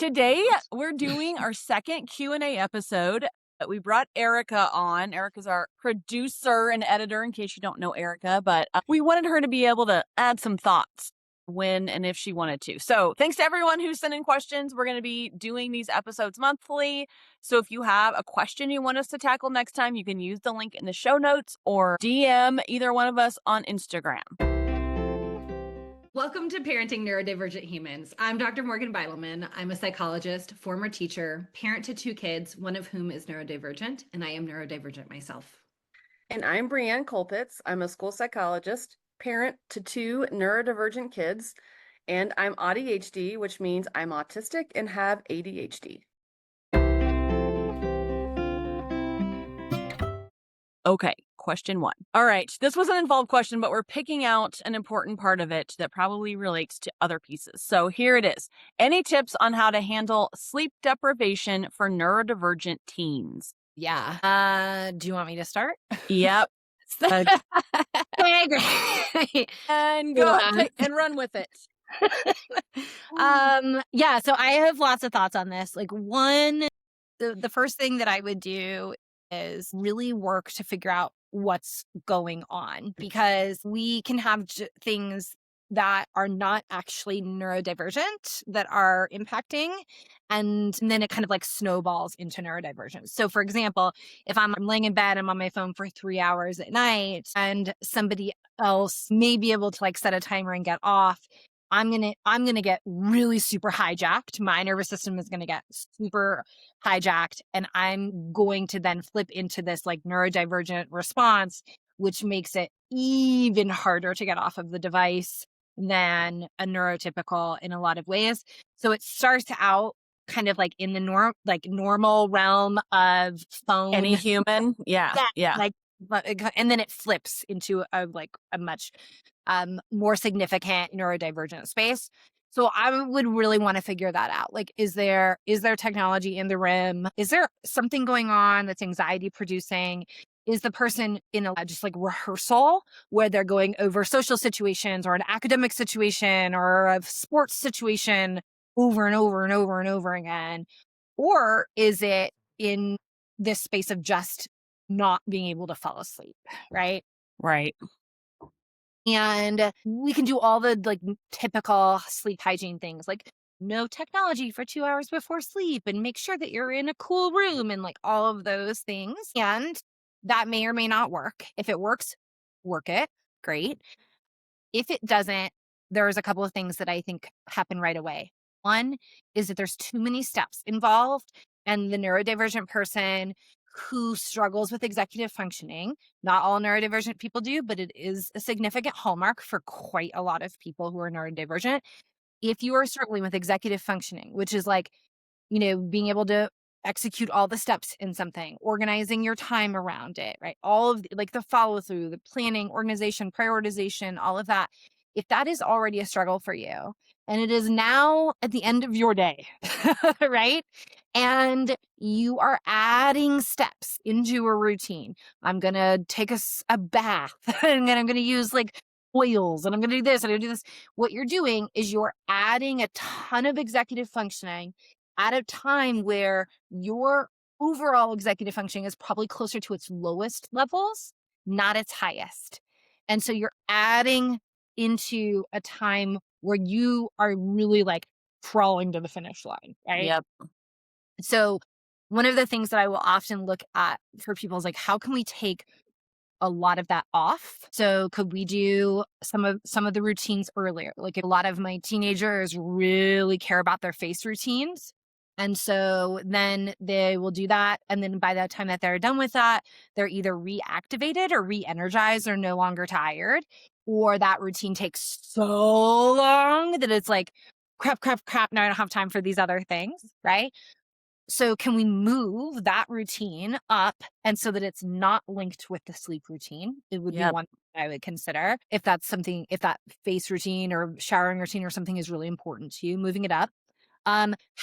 Today, we're doing our second Q&A episode. We brought Erica on. Erica's our producer and editor, in case you don't know Erica, but we wanted her to be able to add some thoughts when and if she wanted to. So thanks to everyone who sent in questions. We're going to be doing these episodes monthly. So if you have a question you want us to tackle next time, you can use the link in the show notes or DM either one of us on Instagram. Welcome to Parenting Neurodivergent Humans. I'm Dr. Morgan Beidelman. I'm a psychologist, former teacher, parent to 2 kids, one of whom is neurodivergent, and I am neurodivergent myself. And I'm Brianne Kolpitz. I'm a school psychologist, parent to 2 neurodivergent kids, and I'm ADHD, which means I'm autistic and have ADHD. Okay, question 1. All right, this was an involved question, but we're picking out an important part of it that probably relates to other pieces. So here it is. Any tips on how to handle sleep deprivation for neurodivergent teens? Yeah. Do you want me to start? Yep. Okay, great. And go ahead and run with it. Yeah, so I have lots of thoughts on this. Like the first thing that I would do is really work to figure out what's going on, because we can have things that are not actually neurodivergent that are impacting, and then it kind of like snowballs into neurodivergence. So for example, if I'm laying in bed, I'm on my phone for 3 hours at night, and somebody else may be able to like set a timer and get off, I'm gonna get really super hijacked. My nervous system is gonna get super hijacked, and I'm going to then flip into this like neurodivergent response, which makes it even harder to get off of the device than a neurotypical in a lot of ways. So it starts out kind of like in the normal realm of phone. Any human? Yeah. Like, and then it flips into a much more significant neurodivergent space. So I would really want to figure that out. Like, is there technology in the room? Is there something going on that's anxiety producing? Is the person in a just like rehearsal where they're going over social situations or an academic situation or a sports situation over and over and over and over again? Or is it in this space of just not being able to fall asleep, right? Right. And we can do all the like typical sleep hygiene things, like no technology for 2 hours before sleep, and make sure that you're in a cool room, and like all of those things. And that may or may not work. If it works, work it. Great. If it doesn't, there's a couple of things that I think happen right away. One is that there's too many steps involved, and the neurodivergent person who struggles with executive functioning, not all neurodivergent people do, but it is a significant hallmark for quite a lot of people who are neurodivergent. If you are struggling with executive functioning, which is like, being able to execute all the steps in something, organizing your time around it, right? All of like the follow through, the planning, organization, prioritization, all of that. If that is already a struggle for you, and it is now at the end of your day, right? And you are adding steps into a routine. I'm going to take a bath, and then I'm going to use like oils, and I'm going to do this, and I'm going to do this. What you're doing is you're adding a ton of executive functioning at a time where your overall executive functioning is probably closer to its lowest levels, not its highest. And so you're adding into a time where you are really like crawling to the finish line, right? Yep. So one of the things that I will often look at for people is like, how can we take a lot of that off? So could we do some of the routines earlier? Like a lot of my teenagers really care about their face routines. And so then they will do that. And then by the time that they're done with that, they're either reactivated or re-energized or no longer tired. Or that routine takes so long that it's like, crap. Now I don't have time for these other things, right? So can we move that routine up, and so that it's not linked with the sleep routine? It would be one thing I would consider. If that face routine or showering routine or something is really important to you, moving it up.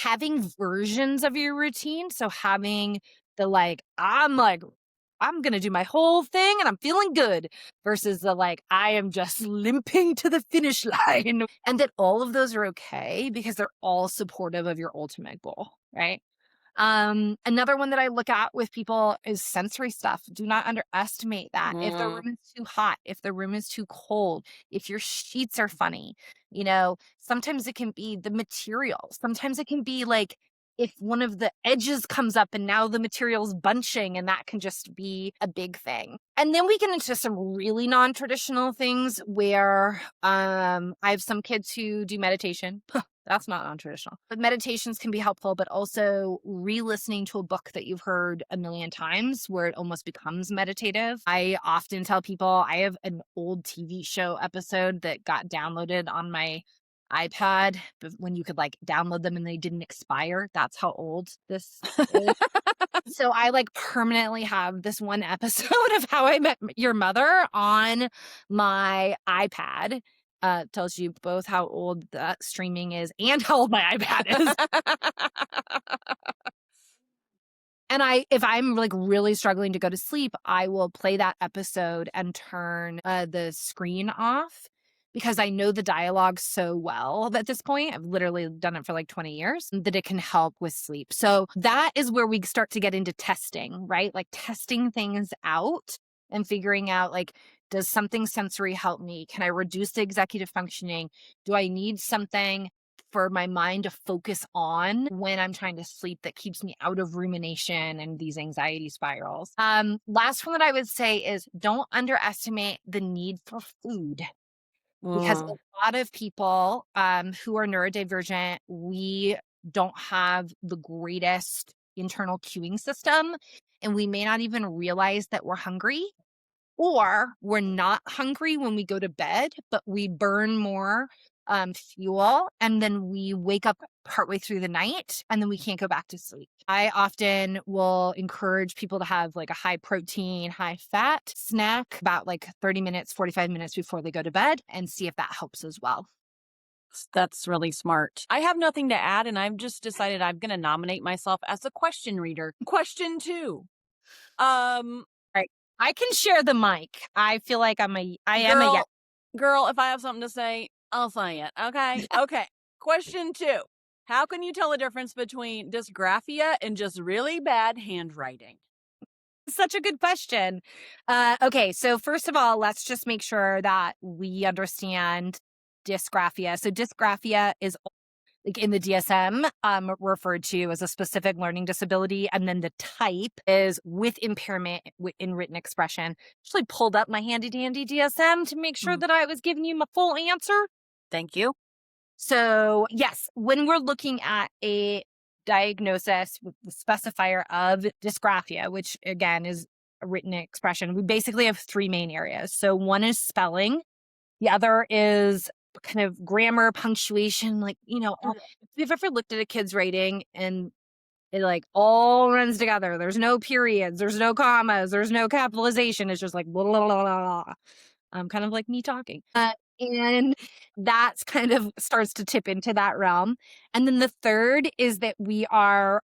Having versions of your routine. So having the I'm I'm going to do my whole thing and I'm feeling good versus the like, I am just limping to the finish line. And that all of those are okay because they're all supportive of your ultimate goal, right? Another one that I look at with people is sensory stuff. Do not underestimate that. If the room is too hot, if the room is too cold, if your sheets are funny, sometimes it can be the material. Sometimes it can be like if one of the edges comes up and now the material's bunching, and that can just be a big thing. And then we get into some really non-traditional things where I have some kids who do meditation. That's not non-traditional. But meditations can be helpful, but also re-listening to a book that you've heard a million times where it almost becomes meditative. I often tell people I have an old TV show episode that got downloaded on my iPad when you could like download them and they didn't expire. That's how old this is. So I like permanently have this one episode of How I Met Your Mother on my iPad. Tells you both how old that streaming is and how old my iPad is. And if I'm like really struggling to go to sleep, I will play that episode and turn the screen off because I know the dialogue so well at this point. I've literally done it for like 20 years that it can help with sleep. So that is where we start to get into testing, right? Like testing things out and figuring out like, does something sensory help me? Can I reduce the executive functioning? Do I need something for my mind to focus on when I'm trying to sleep that keeps me out of rumination and these anxiety spirals? Last one that I would say is don't underestimate the need for food. Because a lot of people who are neurodivergent, we don't have the greatest internal cueing system, and we may not even realize that we're hungry. Or we're not hungry when we go to bed, but we burn more fuel and then we wake up partway through the night and then we can't go back to sleep. I often will encourage people to have like a high protein, high fat snack about like 30 minutes, 45 minutes before they go to bed and see if that helps as well. That's really smart. I have nothing to add, and I've just decided I'm going to nominate myself as a question reader. Question 2. Right. I can share the mic. I feel like I am a yes. Girl, if I have something to say, I'll say it. Okay. Okay. Question 2. How can you tell the difference between dysgraphia and just really bad handwriting? Such a good question. Okay, so first of all, let's just make sure that we understand dysgraphia. So dysgraphia is like in the DSM referred to as a specific learning disability. And then the type is with impairment in written expression. Actually pulled up my handy dandy DSM to make sure that I was giving you my full answer. Thank you. So yes, when we're looking at a diagnosis with the specifier of dysgraphia, which again is a written expression, we basically have 3 main areas. So one is spelling. The other is kind of grammar, punctuation, like, if you've ever looked at a kid's writing and it like all runs together. There's no periods, there's no commas, there's no capitalization. It's just like blah, blah, blah, blah, blah. Kind of like me talking. And that's kind of starts to tip into that realm. And then the third is that we are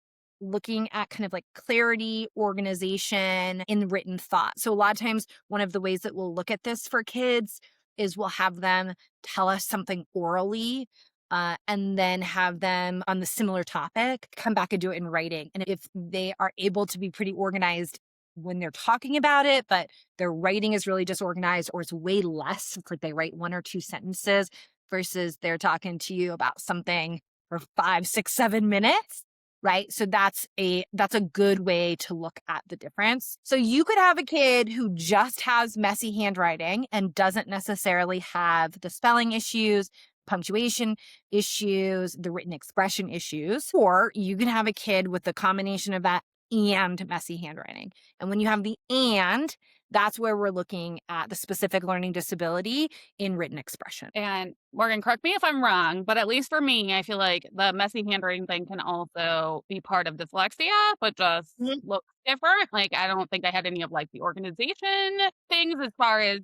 looking at kind of like clarity, organization in written thought. So a lot of times, one of the ways that we'll look at this for kids is we'll have them tell us something orally and then have them on the similar topic come back and do it in writing. And if they are able to be pretty organized when they're talking about it, but their writing is really disorganized or it's way less, it's like they write 1 or 2 sentences versus they're talking to you about something for 5, 6, 7 minutes. Right. So that's a good way to look at the difference. So you could have a kid who just has messy handwriting and doesn't necessarily have the spelling issues, punctuation issues, the written expression issues, or you can have a kid with the combination of that and messy handwriting. And when you have the and, that's where we're looking at the specific learning disability in written expression. And Morgan, correct me if I'm wrong, but at least for me, I feel like the messy handwriting thing can also be part of dyslexia, but just looks different. Like, I don't think I had any of like the organization things as far as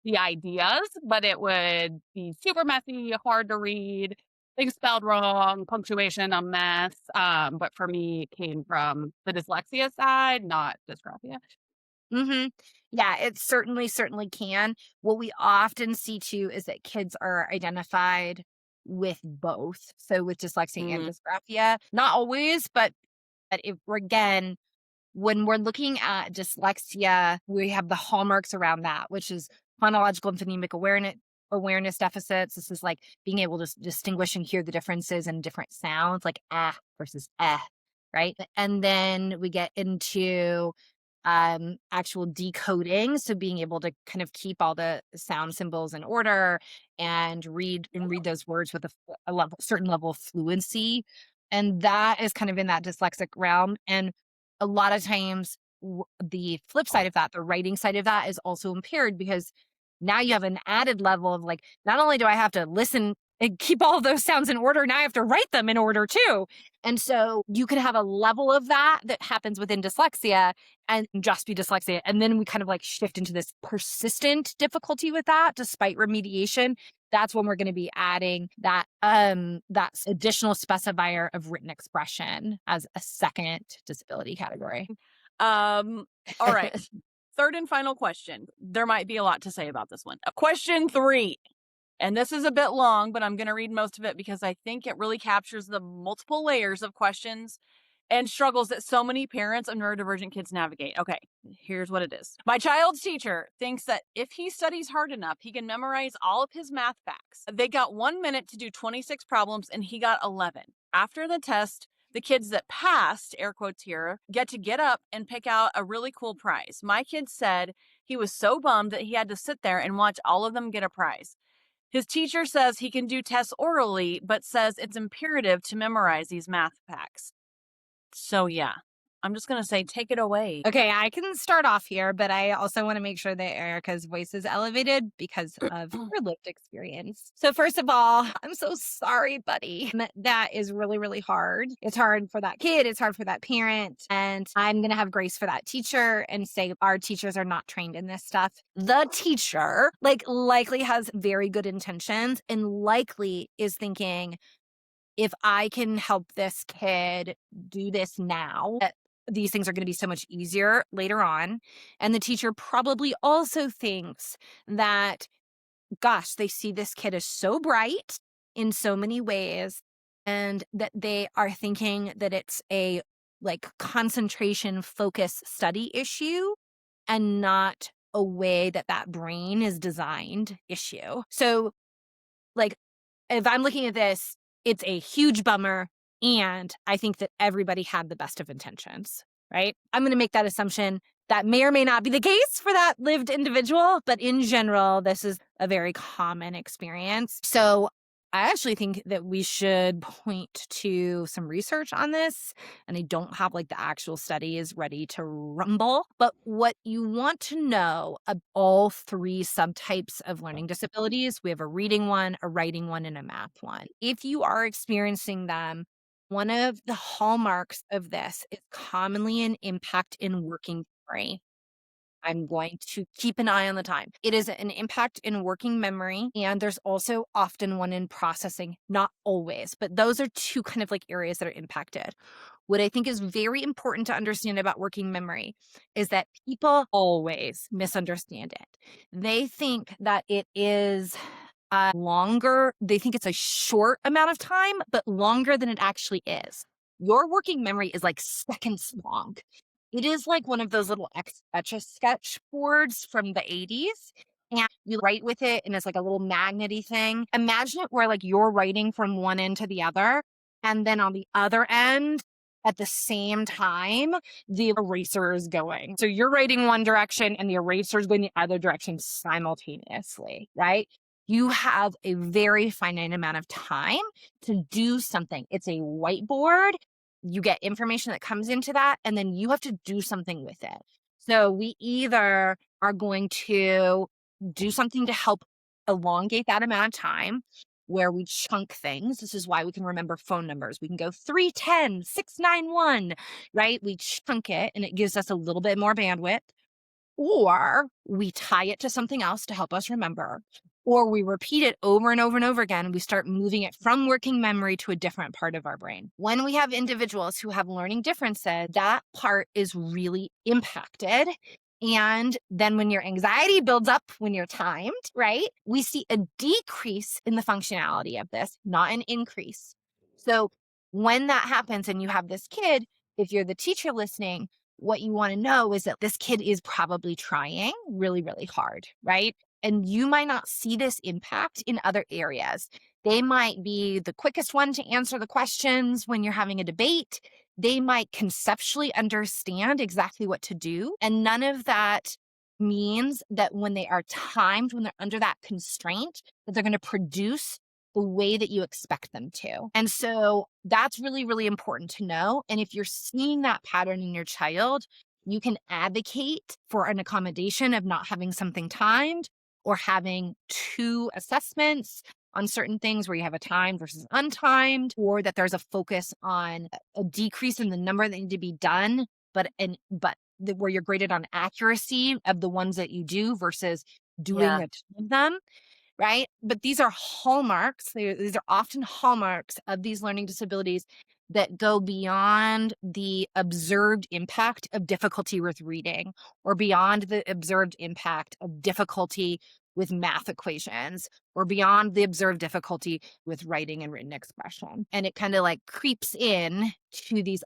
the ideas, but it would be super messy, hard to read, things spelled wrong, punctuation a mess. But for me, it came from the dyslexia side, not dysgraphia. Mm-hmm. Yeah, it certainly can. What we often see too is that kids are identified with both. So with dyslexia and Mhm. dysgraphia, not always, but if we're again, when we're looking at dyslexia, we have the hallmarks around that, which is phonological and phonemic awareness deficits. This is like being able to distinguish and hear the differences in different sounds, like ah versus eh, right? And then we get into actual decoding, so being able to kind of keep all the sound symbols in order and read those words with certain level of fluency, and that is kind of in that dyslexic realm. And a lot of times the flip side of that, the writing side of that, is also impaired because now you have an added level of like, not only do I have to listen and keep all of those sounds in order, now I have to write them in order too. And so you can have a level of that happens within dyslexia and just be dyslexia. And then we kind of like shift into this persistent difficulty with that despite remediation. That's when we're going to be adding that additional specifier of written expression as a second disability category. All right. Third and final question. There might be a lot to say about this one. Question 3. And this is a bit long, but I'm going to read most of it because I think it really captures the multiple layers of questions and struggles that so many parents of neurodivergent kids navigate. Okay, here's what it is. My child's teacher thinks that if he studies hard enough, he can memorize all of his math facts. They got 1 minute to do 26 problems and he got 11. After the test, the kids that passed, air quotes here, get up and pick out a really cool prize. My kid said he was so bummed that he had to sit there and watch all of them get a prize. His teacher says he can do tests orally, but says it's imperative to memorize these math facts. So yeah, I'm just going to say, take it away. Okay, I can start off here, but I also want to make sure that Erica's voice is elevated because of her lived experience. So first of all, I'm so sorry, buddy. That is really, really hard. It's hard for that kid. It's hard for that parent. And I'm going to have grace for that teacher and say our teachers are not trained in this stuff. The teacher likely has very good intentions and likely is thinking, if I can help this kid do this now, these things are going to be so much easier later on. And the teacher probably also thinks that, gosh, they see this kid as so bright in so many ways, and that they are thinking that it's a concentration focus study issue and not a way that brain is designed issue. So if I'm looking at this, it's a huge bummer. And I think that everybody had the best of intentions, right? I'm going to make that assumption. That may or may not be the case for that lived individual, but in general, this is a very common experience. So I actually think that we should point to some research on this. And I don't have the actual study is ready to rumble. But what you want to know about all 3 subtypes of learning disabilities, we have a reading one, a writing one, and a math one. If you are experiencing them, one of the hallmarks of this is commonly an impact in working memory. I'm going to keep an eye on the time. It is an impact in working memory, and there's also often one in processing, not always, but those are 2 kind of areas that are impacted. What I think is very important to understand about working memory is that people always misunderstand it. They think that it is longer. They think it's a short amount of time, but longer than it actually is. Your working memory is seconds long. It is like one of those little Etch-a-Sketch boards from the 80s. And you write with it, and it's like a little magnety thing. Imagine it where you're writing from one end to the other, and then on the other end, at the same time, the eraser is going. So you're writing one direction, and the eraser is going the other direction simultaneously, right? You have a very finite amount of time to do something. It's a whiteboard. You get information that comes into that, and then you have to do something with it. So we either are going to do something to help elongate that amount of time, where we chunk things. This is why we can remember phone numbers. We can go 310, 691, right? We chunk it, and it gives us a little bit more bandwidth. Or we tie it to something else to help us remember. Or we repeat it over and over and over again, and we start moving it from working memory to a different part of our brain. When we have individuals who have learning differences, that part is really impacted. And then when your anxiety builds up when you're timed, right, we see a decrease in the functionality of this, not an increase. So when that happens and you have this kid, if you're the teacher listening, what you want to know is that this kid is probably trying really, really hard, right? And you might not see this impact in other areas. They might be the quickest one to answer the questions when you're having a debate. They might conceptually understand exactly what to do. And none of that means that when they are timed, when they're under that constraint, that they're going to produce the way that you expect them to. And so that's really, really important to know. And if you're seeing that pattern in your child, you can advocate for an accommodation of not having something timed or having 2 assessments on certain things where you have a timed versus untimed, or that there's a focus on a decrease in the number that need to be done, but where you're graded on accuracy of the ones that you do versus doing a ton of them. Right? But these are hallmarks. These are often hallmarks of these learning disabilities that go beyond the observed impact of difficulty with reading or beyond the observed impact of difficulty with math equations or beyond the observed difficulty with writing and written expression. And it kind of like creeps in to these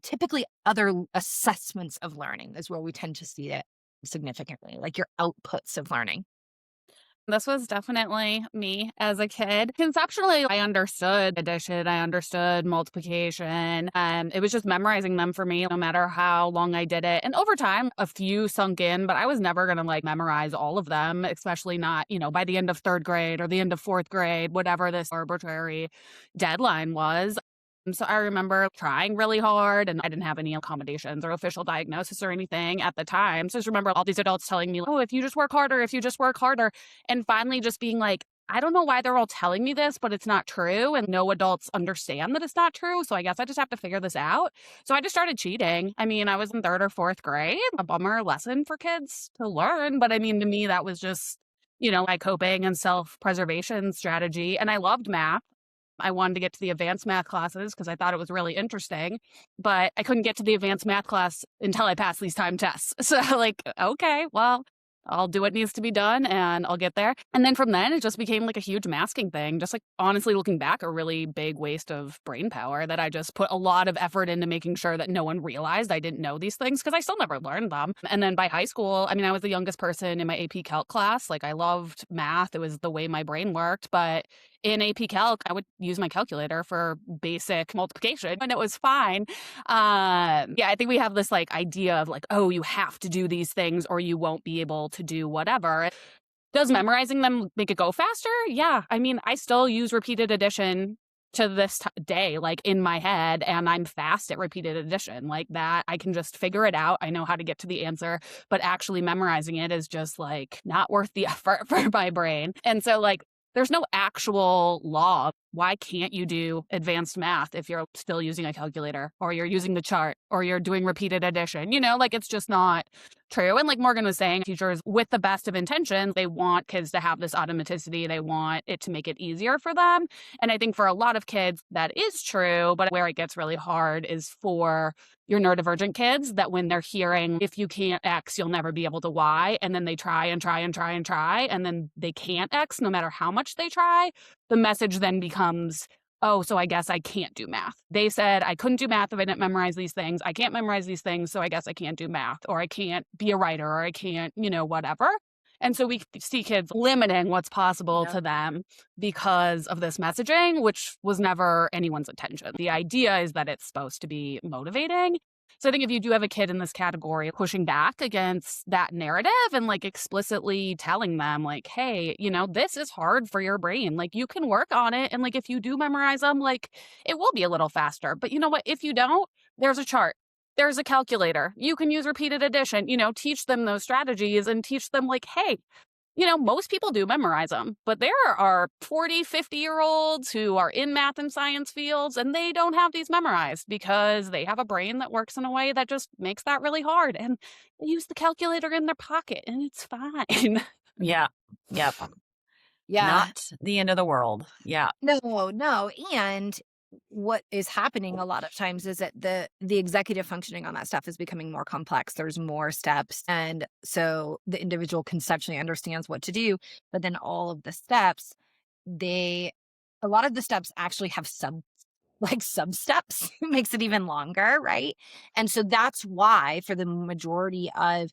typically other assessments of learning is where we tend to see it significantly, like your outputs of learning. This was definitely me as a kid. Conceptually, I understood addition, I understood multiplication, and it was just memorizing them for me, no matter how long I did it. And over time, a few sunk in, but I was never going to like memorize all of them, especially not, by the end of 3rd grade or the end of 4th grade, whatever this arbitrary deadline was. So I remember trying really hard, and I didn't have any accommodations or official diagnosis or anything at the time. So I just remember all these adults telling me, oh, if you just work harder. And finally just being like, I don't know why they're all telling me this, but it's not true. And no adults understand that it's not true. So I guess I just have to figure this out. So I just started cheating. I mean, I was in 3rd or 4th grade, a bummer lesson for kids to learn. But I mean, to me, that was just, my coping and self-preservation strategy. And I loved math. I wanted to get to the advanced math classes because I thought it was really interesting, but I couldn't get to the advanced math class until I passed these time tests. So like, okay, well, I'll do what needs to be done and I'll get there. And then from then, it just became like a huge masking thing. Just like honestly looking back, a really big waste of brain power that I just put a lot of effort into making sure that no one realized I didn't know these things because I still never learned them. And then by high school, I mean, I was the youngest person in my AP Calc class. Like I loved math. It was the way my brain worked. But in AP Calc, I would use my calculator for basic multiplication and it was fine. I think we have this like idea of like, oh, you have to do these things or you won't be able to do whatever. Does memorizing them make it go faster? Yeah. I mean, I still use repeated addition to this day, like in my head, and I'm fast at repeated addition like that. I can just figure it out. I know how to get to the answer, but actually memorizing it is just like not worth the effort for my brain. And so like, there's no actual law. Why can't you do advanced math if you're still using a calculator or you're using the chart or you're doing repeated addition? Like it's just not true. And like Morgan was saying, teachers with the best of intentions, they want kids to have this automaticity. They want it to make it easier for them. And I think for a lot of kids, that is true. But where it gets really hard is for your neurodivergent kids that when they're hearing, if you can't X, you'll never be able to Y. And then they try and try and try and try. And then they can't X no matter how much they try. The message then becomes, oh, so I guess I can't do math. They said I couldn't do math if I didn't memorize these things. I can't memorize these things, so I guess I can't do math, or I can't be a writer, or I can't, whatever. And so we see kids limiting what's possible to them because of this messaging, which was never anyone's intention. The idea is that it's supposed to be motivating. So I think if you do have a kid in this category pushing back against that narrative and like explicitly telling them like, hey, this is hard for your brain. Like you can work on it. And like, if you do memorize them, like it will be a little faster. But you know what? If you don't, there's a chart. There's a calculator. You can use repeated addition, teach them those strategies and teach them like, hey, most people do memorize them, but there are 40, 50-year-olds who are in math and science fields and they don't have these memorized because they have a brain that works in a way that just makes that really hard. And they use the calculator in their pocket and it's fine. Yeah. Yep. Yeah. Not the end of the world. Yeah. No. And what is happening a lot of times is that the executive functioning on that stuff is becoming more complex. There's more steps. And so the individual conceptually understands what to do, but then all of the steps, a lot of the steps actually have sub steps. Makes it even longer, right? And so that's why for the majority of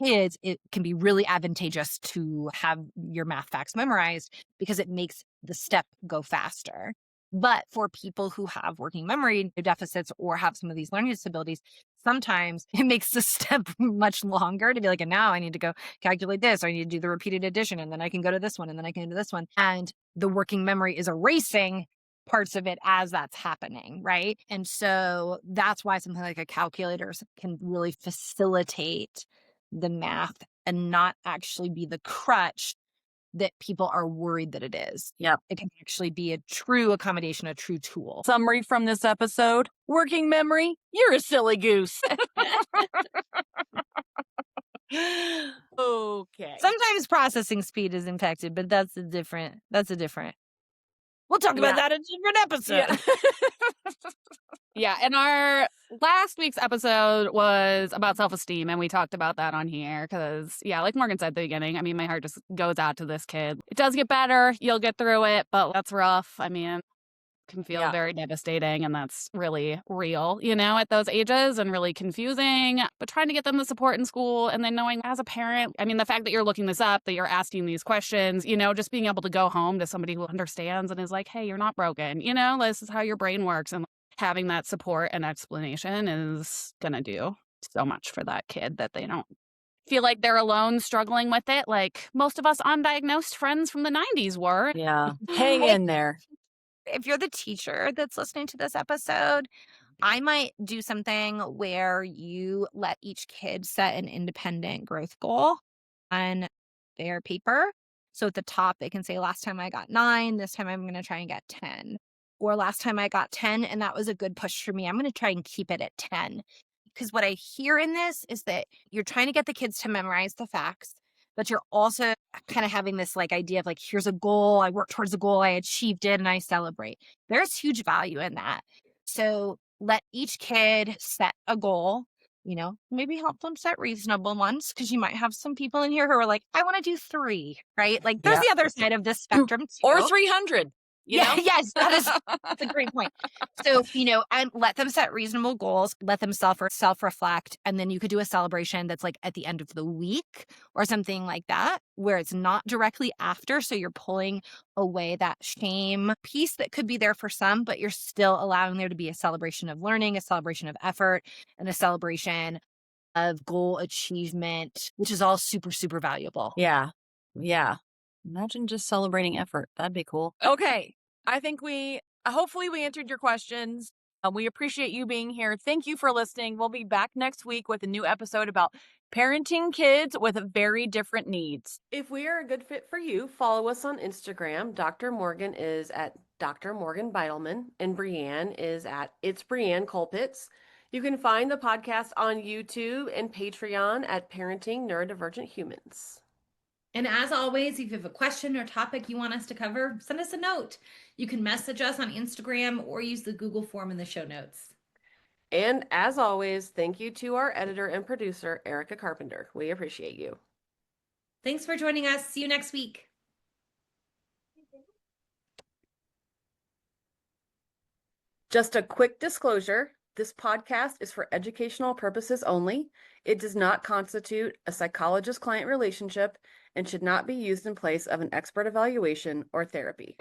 kids, it can be really advantageous to have your math facts memorized because it makes the step go faster. But for people who have working memory deficits or have some of these learning disabilities, sometimes it makes the step much longer to be like, and now I need to go calculate this, or I need to do the repeated addition, and then I can go to this one, and then I can go to this one. And the working memory is erasing parts of it as that's happening, right? And so that's why something like a calculator can really facilitate the math and not actually be the crutch that people are worried that it is. Yep. It can actually be a true accommodation, a true tool. Summary from this episode: working memory, you're a silly goose. Okay. Sometimes processing speed is impacted, but that's a different. We'll talk about that in a different episode. Yeah. Yeah, and our last week's episode was about self-esteem, and we talked about that on here because, yeah, like Morgan said at the beginning, I mean, my heart just goes out to this kid. It does get better. You'll get through it, but that's rough. I mean, can feel very devastating, and that's really real, at those ages, and really confusing. But trying to get them the support in school, and then knowing as a parent, I mean, the fact that you're looking this up, that you're asking these questions, just being able to go home to somebody who understands and is like, hey, you're not broken, this is how your brain works. And having that support and explanation is going to do so much for that kid that they don't feel like they're alone struggling with it, like most of us undiagnosed friends from the 90s were. Yeah. Hang in there. If you're the teacher that's listening to this episode, I might do something where you let each kid set an independent growth goal on their paper. So at the top, they can say, last time I got 9, this time I'm going to try and get 10. Or last time I got 10, and that was a good push for me. I'm going to try and keep it at 10. Because what I hear in this is that you're trying to get the kids to memorize the facts, but you're also kind of having this idea of here's a goal. I worked towards a goal. I achieved it, and I celebrate. There's huge value in that. So let each kid set a goal, maybe help them set reasonable ones, because you might have some people in here who are like, I want to do 3, right? There's the other side of this spectrum too. Or 300. Yes, that's a great point. So, and let them set reasonable goals, let them self-reflect, and then you could do a celebration that's at the end of the week or something like that, where it's not directly after. So you're pulling away that shame piece that could be there for some, but you're still allowing there to be a celebration of learning, a celebration of effort, and a celebration of goal achievement, which is all super, super valuable. Yeah. Yeah. Imagine just celebrating effort. That'd be cool. Okay. I think hopefully we answered your questions. We appreciate you being here. Thank you for listening. We'll be back next week with a new episode about parenting kids with very different needs. If we are a good fit for you, follow us on Instagram. Dr. Morgan is at Dr. Morgan Beitelman, and Brianne is at It's Brianne Colpitts. You can find the podcast on YouTube and Patreon at Parenting Neurodivergent Humans. And as always, if you have a question or topic you want us to cover, send us a note. You can message us on Instagram or use the Google form in the show notes. And as always, thank you to our editor and producer, Erica Carpenter. We appreciate you. Thanks for joining us. See you next week. Just a quick disclosure. This podcast is for educational purposes only. It does not constitute a psychologist-client relationship and should not be used in place of an expert evaluation or therapy.